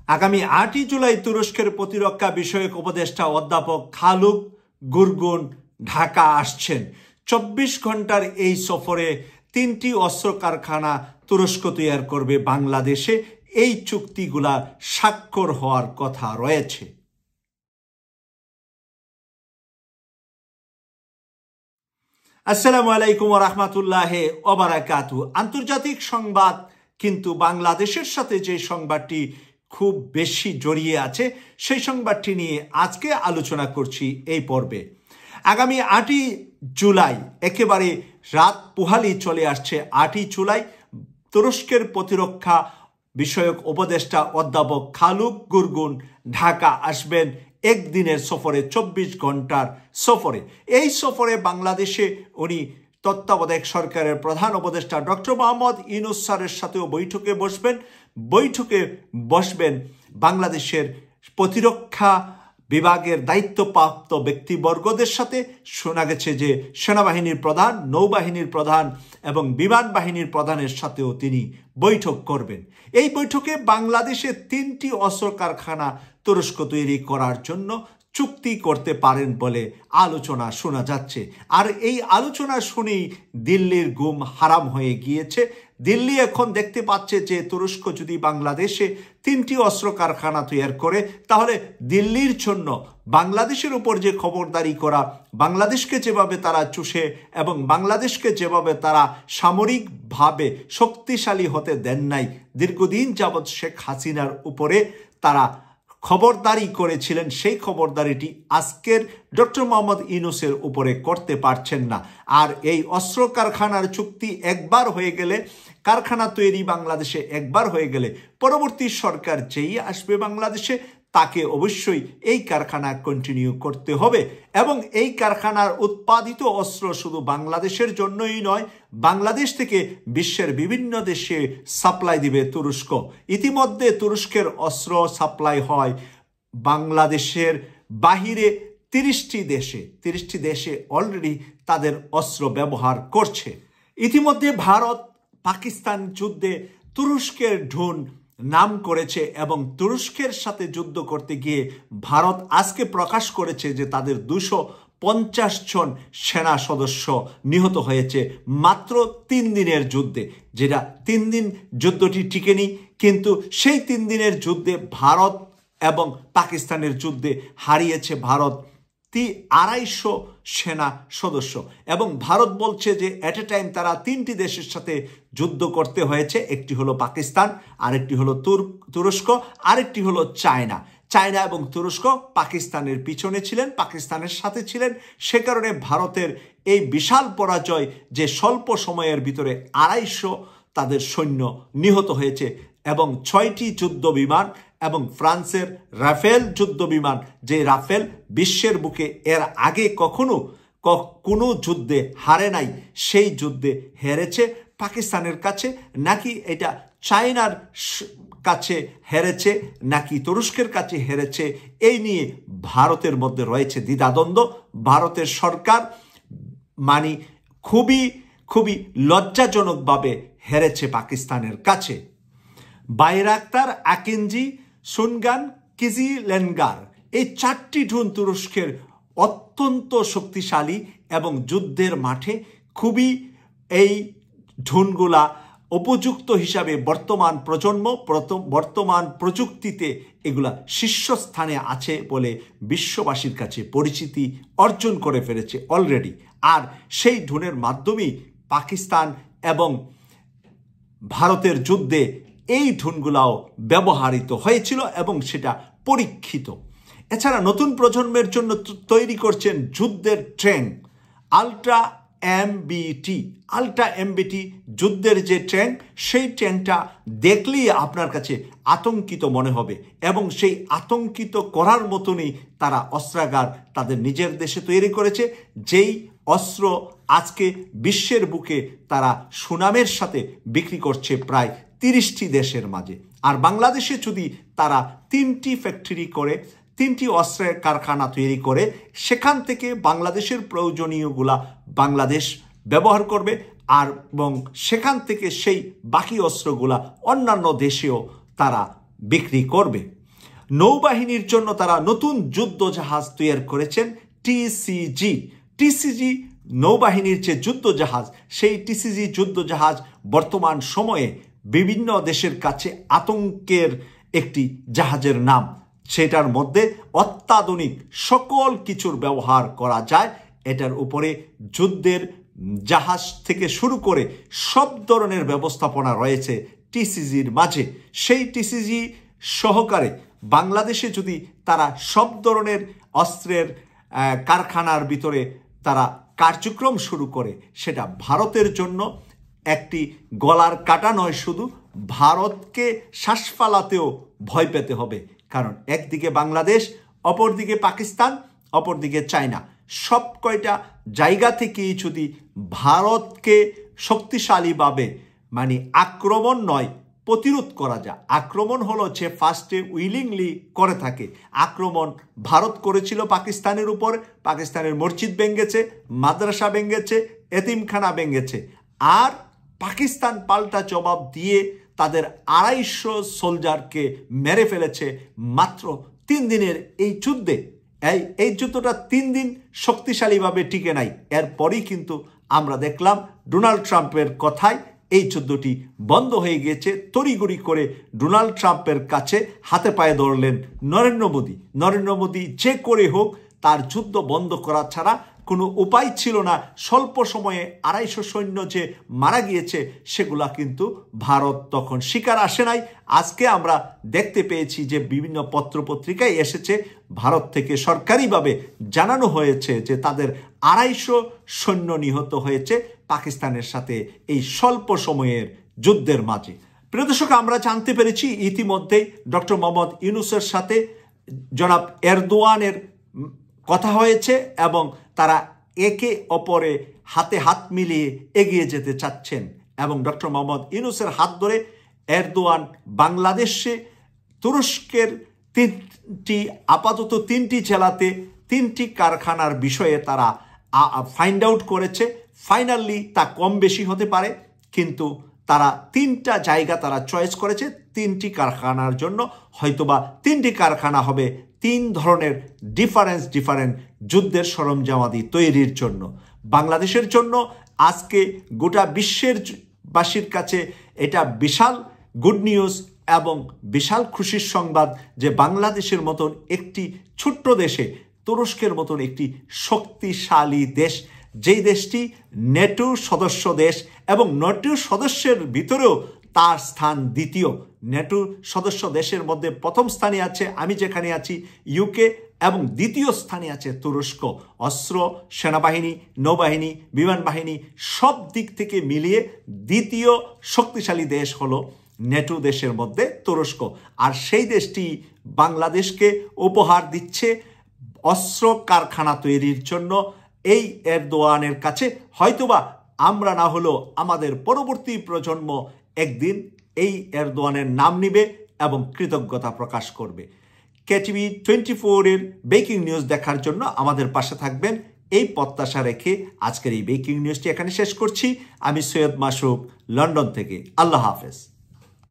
আগামী 8 জুলাই তুরস্কের প্রতিরক্ষা বিষয়ক উপদেষ্টা অধ্যাপক খালুক গুরগুন ঢাকা আসছেন। 24 ঘন্টার এই সফরে 3টি অস্ত্র কারখানা তুরস্ক তৈরি করবে বাংলাদেশে। এই চুক্তিগুলা স্বাক্ষর হওয়ার কথা রয়েছে। আসসালামু আলাইকুম ওয়া রাহমাতুল্লাহি ওয়া বারাকাতুহু। আন্তর্জাতিক সংবাদ, কিন্তু বাংলাদেশের সাথে যে সংবাদটি খুব বেশি জড়িয়ে আছে সেই সংবাদটি নিয়ে আজকে আলোচনা করছি এই পর্বে। আগামী 8 জুলাই একেবারে রাত পোহালি চলে আসছে। 8 জুলাই তুরস্কের প্রতিরক্ষা বিষয়ক উপদেষ্টা অধ্যাপক খালুক গুরগুন ঢাকা আসবেন একদিনের সফরে, 24 ঘন্টার সফরে। এই সফরে বাংলাদেশে উনি তত্ত্বাবধায়ক সরকারের প্রধান উপদেষ্টা ডক্টর মোহাম্মদ ইউনূস স্যারের সাথেও বৈঠকে বসবেন বাংলাদেশের প্রতিরক্ষা বিভাগের দায়িত্বপ্রাপ্ত ব্যক্তিবর্গদের সাথে। শোনা গেছে যে সেনাবাহিনীর প্রধান, নৌবাহিনীর প্রধান এবং বিমান বাহিনীর প্রধানের সাথেও তিনি বৈঠক করবেন। এই বৈঠকে বাংলাদেশে 3টি অস্ত্র কারখানা তুরস্ক তৈরি করার জন্য চুক্তি করতে পারেন বলে আলোচনা শোনা যাচ্ছে। আর এই আলোচনা শুনেই দিল্লির ঘুম হারাম হয়ে গিয়েছে। দিল্লি এখন দেখতে পাচ্ছে যে তুরস্ক যদি বাংলাদেশে 3টি অস্ত্র কারখানা তৈরি করে, তাহলে দিল্লির জন্য বাংলাদেশের উপর যে খবরদারি করা, বাংলাদেশকে যেভাবে তারা চুষে এবং বাংলাদেশকে যেভাবে তারা সামরিকভাবে শক্তিশালী হতে দেন নাই, দীর্ঘদিন যাবৎ শেখ হাসিনার উপরে তারা খবরদারি করেছিলেন, সেই খবরদারিটি আজকের ডক্টর মোহাম্মদ ইউনূসের উপরে করতে পারছেন না। আর এই অস্ত্র কারখানার চুক্তি একবার হয়ে গেলে, কারখানা তৈরি বাংলাদেশে একবার হয়ে গেলে, পরবর্তী সরকার যেই আসবে বাংলাদেশে তাকে অবশ্যই এই কারখানা কন্টিনিউ করতে হবে। এবং এই কারখানার উৎপাদিত অস্ত্র শুধু বাংলাদেশের জন্যই নয়, বাংলাদেশ থেকে বিশ্বের বিভিন্ন দেশে সাপ্লাই দিবে তুরস্ক। ইতিমধ্যে তুরস্কের অস্ত্র সাপ্লাই হয় বাংলাদেশের বাহিরে 30টি দেশে অলরেডি তাদের অস্ত্র ব্যবহার করছে। ইতিমধ্যে ভারত পাকিস্তান যুদ্ধে তুরস্কের ঢুন নাম করেছে এবং তুরস্কের সাথে যুদ্ধ করতে গিয়ে ভারত আজকে প্রকাশ করেছে যে তাদের 250 জন সেনা সদস্য নিহত হয়েছে মাত্র 3 দিনের যুদ্ধে। যেটা 3 দিন যুদ্ধটি টিকেনি, কিন্তু সেই 3 দিনের যুদ্ধে ভারত এবং পাকিস্তানের যুদ্ধে হারিয়েছে ভারত 250 সেনা সদস্য। এবং ভারত বলছে যে এট এ টাইম তারা 3টি দেশের সাথে যুদ্ধ করতে হয়েছে। একটি হলো পাকিস্তান, আরেকটি হলো তুরস্ক, আরেকটি হলো চায়না। চায়না এবং তুরস্ক পাকিস্তানের পিছনে ছিলেন, পাকিস্তানের সাথে ছিলেন। সে কারণে ভারতের এই বিশাল পরাজয় যে স্বল্প সময়ের ভিতরে 250 তাদের সৈন্য নিহত হয়েছে। এবং 6টি যুদ্ধ বিমান এবং ফ্রান্সের রাফেল যুদ্ধ বিমান, যে রাফেল বিশ্বের বুকে এর আগে কোনো যুদ্ধে হারে নাই, সেই যুদ্ধে হেরেছে পাকিস্তানের কাছে। নাকি এটা চায়নার কাছে হেরেছে, নাকি তুরস্কের কাছে হেরেছে, এই নিয়ে ভারতের মধ্যে রয়েছে দ্বিধাদ্বন্দ্ব। ভারতের সরকার খুবই লজ্জাজনকভাবে হেরেছে পাকিস্তানের কাছে। বাইরাক্তার, আকিঞ্জি, সুনগান, কিজিলেনগার, এই 4টি ঢুন তুরস্কের অত্যন্ত শক্তিশালী এবং যুদ্ধের মাঠে খুবই এই ঢুনগুলা উপযুক্ত হিসাবে বর্তমান প্রযুক্তিতে এগুলা শীর্ষস্থানে আছে বলে বিশ্ববাসীর কাছে পরিচিতি অর্জন করে ফেলেছে অলরেডি। আর সেই ঢুনের মাধ্যমেই পাকিস্তান এবং ভারতের যুদ্ধে এই ঢুনগুলাও ব্যবহৃত হয়েছিল এবং সেটা পরীক্ষিত। এছাড়া নতুন প্রজন্মের জন্য তৈরি করছেন যুদ্ধের ট্রেন আল্ট্রা এমবিটি যুদ্ধের যে ট্যাঙ্ক, সেই ট্যাঙ্কটা দেখলেই আপনার কাছে আতঙ্কিত মনে হবে। এবং সেই আতঙ্কিত করার মতনই তারা অস্ত্রাগার তাদের নিজের দেশে তৈরি করেছে, যেই অস্ত্র আজকে বিশ্বের বুকে তারা সুনামের সাথে বিক্রি করছে প্রায় 30টি দেশের মাঝে। আর বাংলাদেশে যদি তারা 3টি ফ্যাক্টরি করে, 3টি অস্ত্রের কারখানা তৈরি করে, সেখান থেকে বাংলাদেশের প্রয়োজনীয়গুলা বাংলাদেশ ব্যবহার করবে, আর এবং সেখান থেকে সেই বাকি অস্ত্রগুলা অন্যান্য দেশেও তারা বিক্রি করবে। নৌবাহিনীর জন্য তারা নতুন যুদ্ধ জাহাজ তৈরি করেছেন টিসিজি। টিসিজি নৌবাহিনীর যে যুদ্ধ জাহাজ, সেই টিসিজি যুদ্ধ জাহাজ বর্তমান সময়ে বিভিন্ন দেশের কাছে আতঙ্কের একটি জাহাজের নাম। সেটার মধ্যে অত্যাধুনিক সকল কিছুর ব্যবহার করা যায়। এটার উপরে যুদ্ধের জাহাজ থেকে শুরু করে সব ধরনের ব্যবস্থাপনা রয়েছে টিসিজির মাঝে। সেই টিসিজি সহকারে বাংলাদেশে যদি তারা সব ধরনের অস্ত্রের কারখানার ভিতরে তারা কার্যক্রম শুরু করে, সেটা ভারতের জন্য একটি গলার কাটা নয়, শুধু ভারতকে শ্বাস ফালাতেও ভয় পেতে হবে। কারণ একদিকে বাংলাদেশ, অপরদিকে পাকিস্তান, অপরদিকে চায়না, সব কয়টা জায়গা থেকেই যদি ভারতকে শক্তিশালীভাবে মানে আক্রমণ নয় প্রতিরোধ করা যায়। আক্রমণ হলো যে ফার্স্টে উইলিংলি করে থাকে। আক্রমণ ভারত করেছিল পাকিস্তানের উপর, পাকিস্তানের মসজিদ ভেঙেছে, মাদ্রাসা ভেঙেছে, এতিমখানা ভেঙেছে। আর পাকিস্তান পাল্টা জবাব দিয়ে তাদের 250 সোলজারকে মেরে ফেলেছে মাত্র 3 দিনের এই যুদ্ধে। এই যুদ্ধটা 3 দিন শক্তিশালীভাবে টিকে নাই। এরপরই কিন্তু আমরা দেখলাম ডোনাল্ড ট্রাম্পের কথায় এই যুদ্ধটি বন্ধ হয়ে গিয়েছে। তড়িঘড়ি করে ডোনাল্ড ট্রাম্পের কাছে হাতে পায়ে ধরলেন নরেন্দ্র মোদী। নরেন্দ্র মোদী যে করে হোক তার যুদ্ধ বন্ধ করা ছাড়া কোনো উপায় ছিল না। স্বল্প সময়ে 250 সৈন্য যে মারা গিয়েছে সেগুলা কিন্তু ভারত তখন স্বীকার আসে নাই। আজকে আমরা দেখতে পেয়েছি যে বিভিন্ন পত্রপত্রিকায় এসেছে, ভারত থেকে সরকারিভাবে জানানো হয়েছে যে তাদের 250 সৈন্য নিহত হয়েছে পাকিস্তানের সাথে এই স্বল্প সময়ের যুদ্ধের মাঝে। প্রিয় দর্শক, আমরা জানতে পেরেছি ইতিমধ্যেই ডক্টর মোহাম্মদ ইউনূসের সাথে জনাব এরদোয়ানের কথা হয়েছে এবং তারা একে অপরে হাতে হাত মিলিয়ে এগিয়ে যেতে চাচ্ছেন। এবং ডক্টর মোহাম্মদ ইউনূসের হাত ধরে এরদোয়ান বাংলাদেশে তুরস্কের আপাতত 3টি জেলাতে 3টি কারখানার বিষয়ে তারা ফাইন্ড আউট করেছে। ফাইনালি তা কম বেশি হতে পারে, কিন্তু তারা 3টা জায়গা তারা চয়েস করেছে 3টি কারখানার জন্য। হয়তোবা 3টি কারখানা হবে 3 ধরনের ডিফারেন্ট যুদ্ধের সরঞ্জামাদি তৈরির জন্য। বাংলাদেশের জন্য আজকে গোটা বিশ্বের বাসীর কাছে এটা বিশাল গুড নিউজ এবং বিশাল খুশির সংবাদ যে বাংলাদেশের মতন একটি ছোট্ট দেশে, তুরস্কের মতন একটি শক্তিশালী দেশ, যেই দেশটি নেটোর সদস্য দেশ এবং নেটোর সদস্যের ভিতরেও তার স্থান দ্বিতীয়। নেটোর সদস্য দেশের মধ্যে প্রথম স্থানে আছে আমি যেখানে আছি ইউকে, এবং দ্বিতীয় স্থানে আছে তুরস্ক। অস্ত্র, সেনাবাহিনী, নৌবাহিনী, বিমান বাহিনী সব দিক থেকে মিলিয়ে দ্বিতীয় শক্তিশালী দেশ হলো নেটো দেশের মধ্যে তুরস্ক। আর সেই দেশটি বাংলাদেশকে উপহার দিচ্ছে অস্ত্র কারখানা তৈরির জন্য। এই এরদোয়ানের কাছে হয়তোবা আমরা না হলেও আমাদের পরবর্তী প্রজন্ম একদিন এই এরদোয়ানের নাম নিবে এবং কৃতজ্ঞতা প্রকাশ করবে। কেটিভি 24-এর ব্রেকিং নিউজ দেখার জন্য আমাদের পাশে থাকবেন এই প্রত্যাশা রেখে আজকের এই ব্রেকিং নিউজটি এখানে শেষ করছি। আমি সৈয়দ মাসুক, লন্ডন থেকে। আল্লাহ হাফেজ।